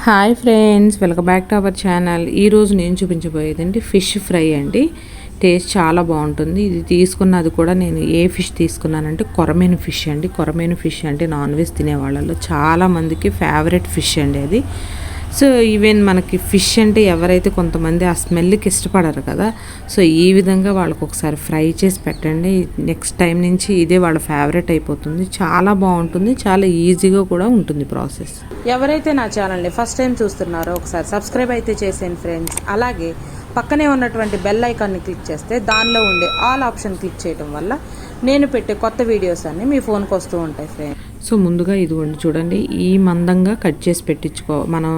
Hi friends, welcome back to our channel. ఈరోజు నేను చూపించబోయేదండి fish fry అండి. టేస్ట్ చాలా బాగుంటుంది. ఇది తీసుకున్నది కూడా నేను ఏ ఫిష్ తీసుకున్నానంటే కొరమేను ఫిష్ అండి. కొరమేను ఫిష్ అంటే నాన్ వెజ్ తినే వాళ్ళలో చాలామందికి ఫేవరెట్ ఫిష్ అండి అది. సో ఈవెన్ మనకి ఫిష్ అంటే ఎవరైతే కొంతమంది ఆ స్మెల్కి ఇష్టపడరు కదా, సో ఈ విధంగా వాళ్ళకి ఒకసారి ఫ్రై చేసి పెట్టండి. నెక్స్ట్ టైం నుంచి ఇదే వాళ్ళ ఫేవరెట్ అయిపోతుంది. చాలా బాగుంటుంది, చాలా ఈజీగా కూడా ఉంటుంది ప్రాసెస్. ఎవరైతే నా ఛానల్ని ఫస్ట్ టైం చూస్తున్నారో ఒకసారి సబ్స్క్రైబ్ అయితే చేసేయండి ఫ్రెండ్స్. అలాగే పక్కనే ఉన్నటువంటి బెల్ ఐకాన్ని క్లిక్ చేస్తే దానిలో ఉండే ఆల్ ఆప్షన్ క్లిక్ చేయడం వల్ల నేను పెట్టే కొత్త వీడియోస్ అన్నీ మీ ఫోన్కి వస్తూ ఉంటాయి ఫ్రెండ్స్. సో ముందుగా ఇదిగోండి చూడండి, ఈ మందంగా కట్ చేసి మనం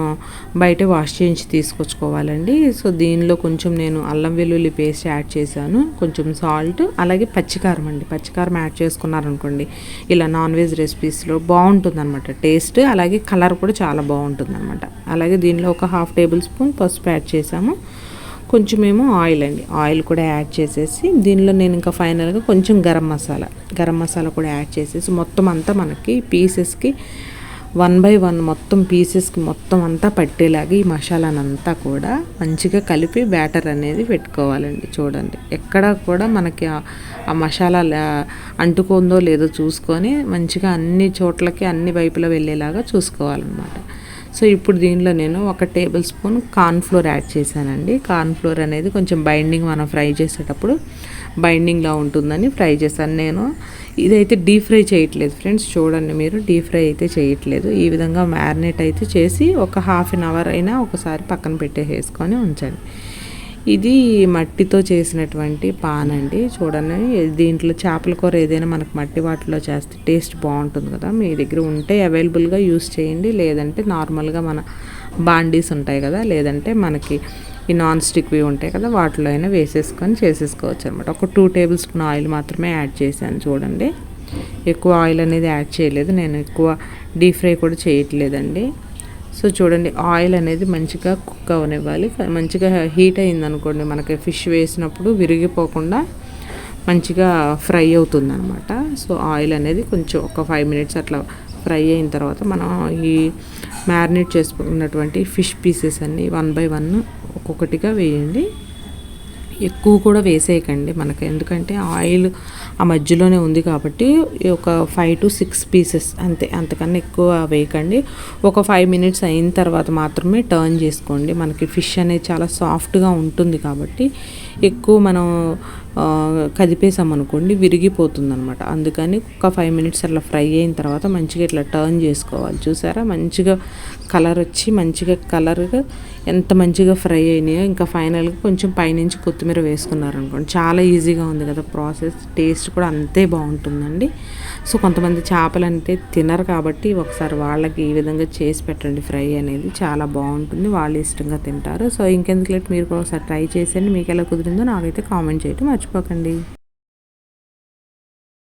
బయట వాష్ చేయించి తీసుకొచ్చుకోవాలండి. సో దీనిలో కొంచెం నేను అల్లం వెల్లుల్లి పేస్ట్ యాడ్ చేశాను, కొంచెం సాల్ట్, అలాగే పచ్చికారం అండి. పచ్చికారం యాడ్ చేసుకున్నారనుకోండి ఇలా నాన్ వెజ్ రెసిపీస్లో బాగుంటుంది అనమాట టేస్ట్, అలాగే కలర్ కూడా చాలా బాగుంటుంది అనమాట. అలాగే దీనిలో ఒక 1/2 టేబుల్ స్పూన్ పసుపు యాడ్ చేసాము. కొంచెం ఏమో ఆయిల్ అండి, ఆయిల్ కూడా యాడ్ చేసేసి దీనిలో నేను ఇంకా ఫైనల్గా కొంచెం గరం మసాలా కూడా యాడ్ చేసేసి మొత్తం అంతా మనకి పీసెస్కి 1 by 1 మొత్తం పీసెస్కి మొత్తం అంతా పట్టేలాగా ఈ మసాలానంతా కూడా మంచిగా కలిపి బ్యాటర్ అనేది పెట్టుకోవాలండి. చూడండి ఎక్కడ కూడా మనకి ఆ మసాలా అంటుకుందో లేదో చూసుకొని మంచిగా అన్ని చోట్లకి అన్ని వైపులా వెళ్ళేలాగా చూసుకోవాలన్నమాట. సో ఇప్పుడు దీనిలో నేను 1 టేబుల్ స్పూన్ కార్న్ఫ్లోర్ యాడ్ చేశానండి. కార్న్ఫ్లోర్ అనేది కొంచెం బైండింగ్ మనం ఫ్రై చేసేటప్పుడు బైండింగ్లా ఉంటుందని ఫ్రై చేశాను నేను. ఇదైతే డీప్ ఫ్రై చేయట్లేదు ఫ్రెండ్స్, చూడండి మీరు, డీప్ ఫ్రై అయితే చేయట్లేదు. ఈ విధంగా మ్యారినేట్ అయితే చేసి ఒక 1/2 అవర్ అయినా ఒకసారి పక్కన పెట్టేసుకొని ఉంచండి. ఇది మట్టితో చేసినటువంటి పాన్ అండి. చూడండి దీంట్లో చేపల కూర ఏదైనా మనకు మట్టి వాటిలో చేస్తే టేస్ట్ బాగుంటుంది కదా. మీ దగ్గర ఉంటే అవైలబుల్గా యూస్ చేయండి, లేదంటే నార్మల్గా మన బాండీస్ ఉంటాయి కదా, లేదంటే మనకి ఈ నాన్ స్టిక్వి ఉంటాయి కదా, వాటిలో అయినా వేసేసుకొని చేసేసుకోవచ్చు అనమాట. ఒక 2 టేబుల్ స్పూన్ ఆయిల్ మాత్రమే యాడ్ చేశాను. చూడండి ఎక్కువ ఆయిల్ అనేది యాడ్ చేయలేదు, నేను ఎక్కువ డీప్ ఫ్రై కూడా చేయట్లేదండి. సో చూడండి ఆయిల్ అనేది మంచిగా కుక్ అవనివ్వాలి. మంచిగా హీట్ అయిందనుకోండి మనకి ఫిష్ వేసినప్పుడు విరిగిపోకుండా మంచిగా ఫ్రై అవుతుంది అనమాట. సో ఆయిల్ అనేది కొంచెం ఒక 5 మినిట్స్ అట్లా ఫ్రై అయిన తర్వాత మనం ఈ మ్యారినేట్ చేసుకున్నటువంటి ఫిష్ పీసెస్ అన్నీ 1 by 1 ఒక్కొక్కటిగా వేయండి. ఎక్కువ కూడా వేసేయకండి మనకు, ఎందుకంటే ఆయిల్ ఆ మధ్యలోనే ఉంది కాబట్టి ఒక 5 to 6 పీసెస్ అంతే, అంతకన్నా ఎక్కువ వేయకండి. ఒక 5 మినిట్స్ అయిన తర్వాత మాత్రమే టర్న్ చేసుకోండి. మనకి ఫిష్ అనేది చాలా సాఫ్ట్గా ఉంటుంది కాబట్టి ఎక్కువ మనం కదిపేసామనుకోండి విరిగిపోతుంది అనమాట. అందుకని ఒక 5 మినిట్స్ అట్లా ఫ్రై అయిన తర్వాత మంచిగా ఇట్లా టర్న్ చేసుకోవాలి. చూసారా మంచిగా కలర్ వచ్చి మంచిగా కలర్గా ఎంత మంచిగా ఫ్రై అయినాయో. ఇంకా ఫైనల్గా కొంచెం పైనుంచి కొత్తిమీర వేసుకున్నారనుకోండి చాలా ఈజీగా ఉంది కదా ప్రాసెస్. టేస్ట్ కూడా అంతే బాగుంటుందండి. సో కొంతమంది చేపలు అంటే తినరు కాబట్టి ఒకసారి వాళ్ళకి ఈ విధంగా చేసి పెట్టండి. ఫ్రై అనేది చాలా బాగుంటుంది, వాళ్ళు ఇష్టంగా తింటారు. సో ఇంకెందుకు లేట్, మీరు కూడా ఒకసారి ట్రై చేసేయండి. మీకు ఎలా కుదిరిందో నాకైతే కామెంట్ చేయడం మర్చిపోకండి.